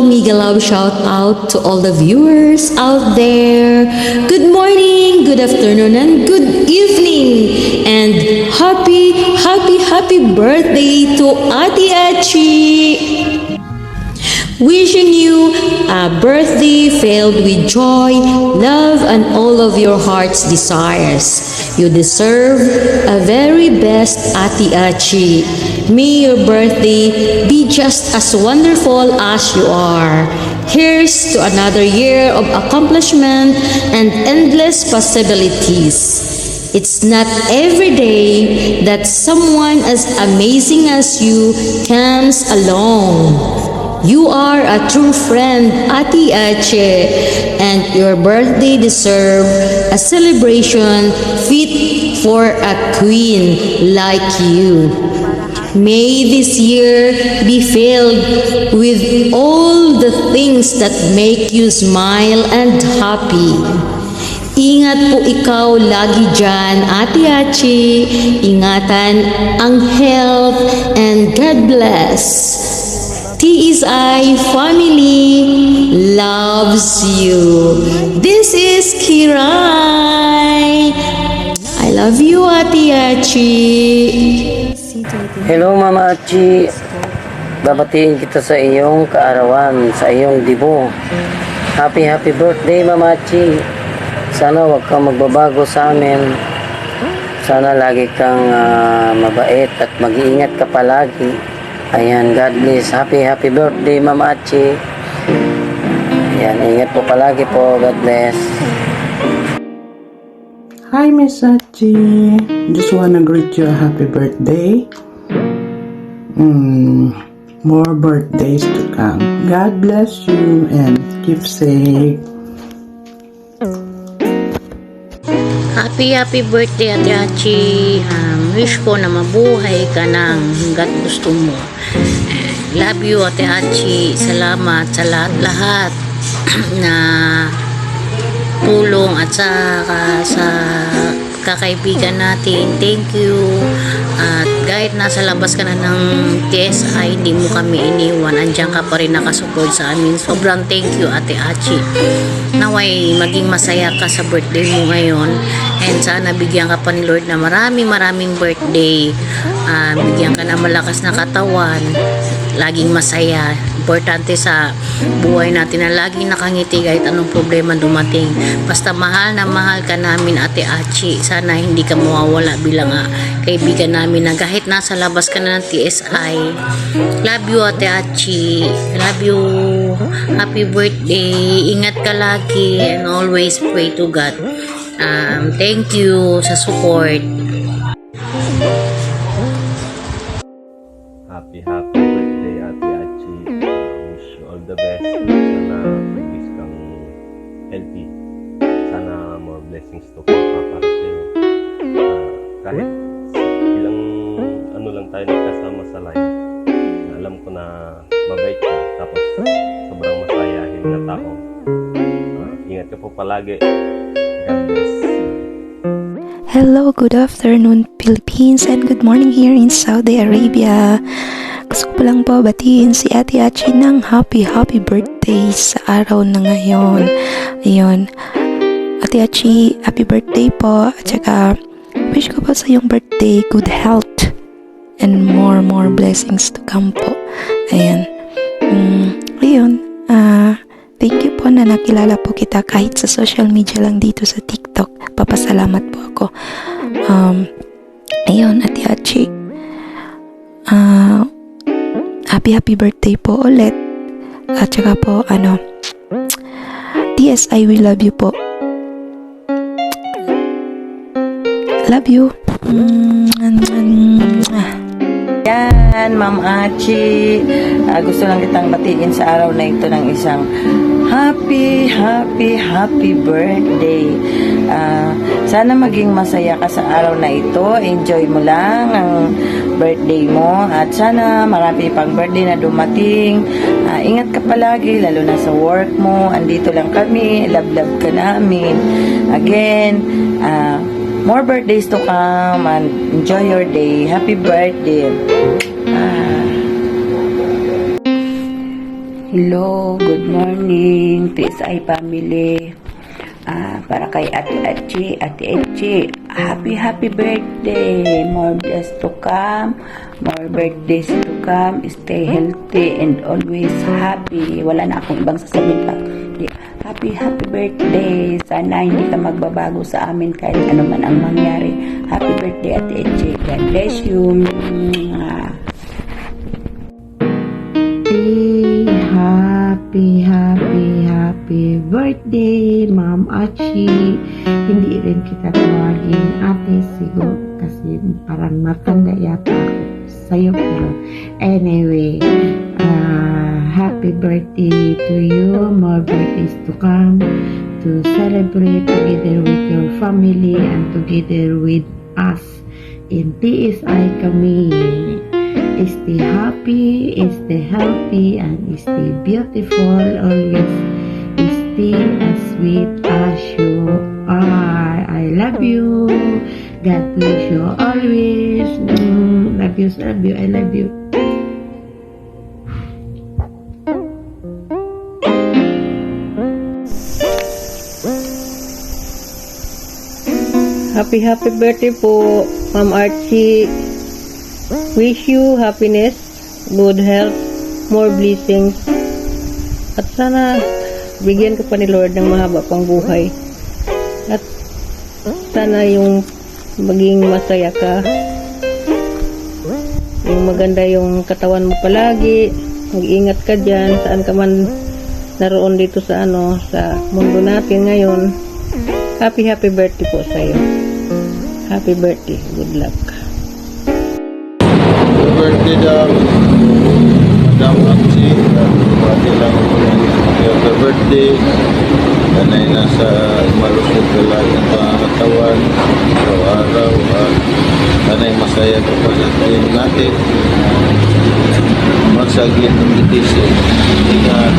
mega love shout out to all the viewers out there. Good morning, good afternoon, and good evening. And happy birthday to Ate Achi. Wishing you a birthday filled with joy, love, and all of your heart's desires. You deserve a very best Ate Achi. May your birthday be just as wonderful as you are. Here's to another year of accomplishment and endless possibilities. It's not every day that someone as amazing as you comes along. You are a true friend, Ate Achi, and your birthday deserves a celebration fit for a queen like you. May this year be filled with all the things that make you smile and happy. Ingat po ikaw lagi dyan, Ate Achi. Ingatan ang health and God bless. TSI family loves you. This is Kiray. I love you, Ate Achi. Hello, Mama Achi. Babatiin kita sa iyong kaarawan, sa iyong dibo. Happy birthday, Mama Achi. Sana wag kang magbabago sa amin. Sana lagi kang mabait at mag-iingat ka palagi. Ayan, God bless. Happy birthday, Mama Achi. Ayan, ingat po palagi po. God bless. Hi, Miss Achi. Just wanna greet you a happy birthday. More birthdays to come. God bless you and keep safe. Happy birthday, Ate Achi. Wish ko na mabuhay ka ng hanggat gusto mo. Love you, Ate Achi. Salamat sa lahat na tulong at sa kakaibigan natin. Thank you. At kahit nasa labas ka na ng TSI, hindi mo kami iniwan. Andiyan ka pa rin nakasupport sa amin. Sobrang thank you, Ate Achi. Naway maging masaya ka sa birthday mo ngayon. And sana bigyan ka pa ni Lord na maraming birthday. Bigyan ka na malakas na katawan. Laging masaya. Importante sa buhay natin na laging nakangiti kahit anong problema dumating. Basta mahal na mahal ka namin, Ate Achi. Sana hindi ka mawawala bilang kaibigan namin na kahit nasa labas ka na ng TSI. Love you, Ate Achi. Love you. Happy birthday. Ingat ka lagi and always pray to God. Thank you sa support. Happy birthday, Ate Achi. Wish you all the best. Sana magigis kang healthy. Sana more blessings to come para sa'yo. Kahit ilang lang tayo nagkasama sa live, alam ko na mabait ka. Tapos sobrang masayahin na tao. Ingat ka po palagi. God bless. Hello, good afternoon Philippines and good morning here in Saudi Arabia. Gusto ko pa lang po batiin si Ate Achi ng happy birthday sa araw na ngayon. Ayun, Ate Achi, happy birthday po. At saka, wish ko po sa iyong birthday good health and more blessings to come po. Ayan. Ayun, thank you po na nakilala po kita kahit sa social media lang dito sa TikTok. Papasalamat po ako. Ayun, Ate Achi. Happy birthday po ulit. At saka po, TSI, we love you po. Love you. Yan, Ma'am Achi. Gusto lang kitang batiin sa araw na ito ng isang happy birthday. Sana maging masaya ka sa araw na ito. Enjoy mo lang ang birthday mo. At sana marami pang birthday na dumating. Ingat ka palagi, lalo na sa work mo. Andito lang kami. Love ka namin. Again, more birthdays to come and enjoy your day. Happy birthday. Hello, good morning, TSI family. Para kay Ate Echi, happy birthday. More blessings to come, more birthdays to come. Stay healthy and always happy. Wala na akong ibang sasabihin pa. Happy birthday. Sana hindi ka magbabago sa amin kahit ano man ang mangyari. Happy birthday, Ate Echi. God bless you. Happy birthday, Ma'am Achi. Hindi rin kita tawagin ate siguro kasi parang matanda yata ako sa'yo. Pero anyway, happy birthday to you. More birthdays to come to celebrate together with your family and together with us in TSI kami. Stay happy, stay healthy, and stay beautiful. Always stay as sweet as you are. I love you. God bless you always. Love you. I love you. Happy birthday po, Ma'am Archie. Wish you happiness, good health, more blessings. At sana bigyan ka pa ni Lord ng mahaba pang buhay. At sana yung maging masaya ka. Yung maganda yung katawan mo palagi. Mag-ingat ka dyan, saan ka man naroon dito sa sa mundo natin ngayon. Happy birthday po sa iyo. Happy birthday. Good luck. Happy birthday daw, Madam Achi. Pati lang happy birthday. Sana'y nasa malusog ka lang ang pangangatawan araw-araw. Sana'y masaya ka pa sa team natin. Magsaglit ng bitisip. Ingat.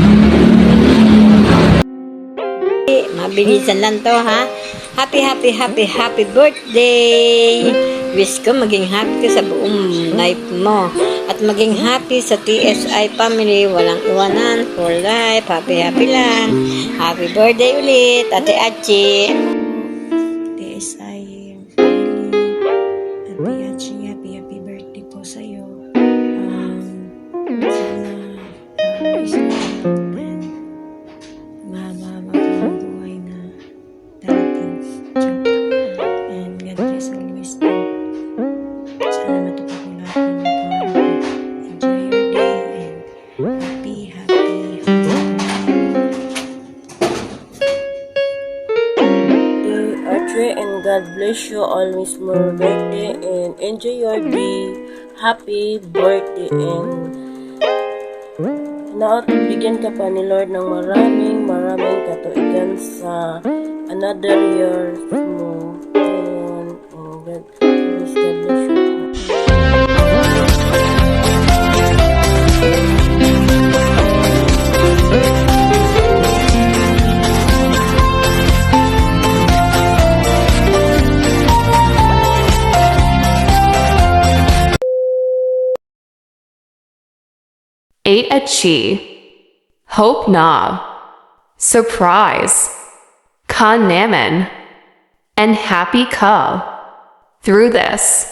Mabilisan lang to, ha? Happy birthday! Wish ko maging happy ka sa buong life mo. At maging happy sa TSI family. Walang iwanan for life. Happy lang. Happy birthday ulit, Ate Achi. TSI family. Ate Achi, happy birthday po sa'yo. Sana isang and mahaba ang buhay na darating. And God bless always. Sana matupad mo lahat ng pangarap mo. Enjoy your day and happy. Archie, and God bless you always more birthday and enjoy your day. Happy birthday and bigyan ka pa ni Lord ng maraming katuigan sa another year mo. And God bless you. Eight Achi, Hope Na, Surprise, Kan Naman, and Happy Ka. Through this,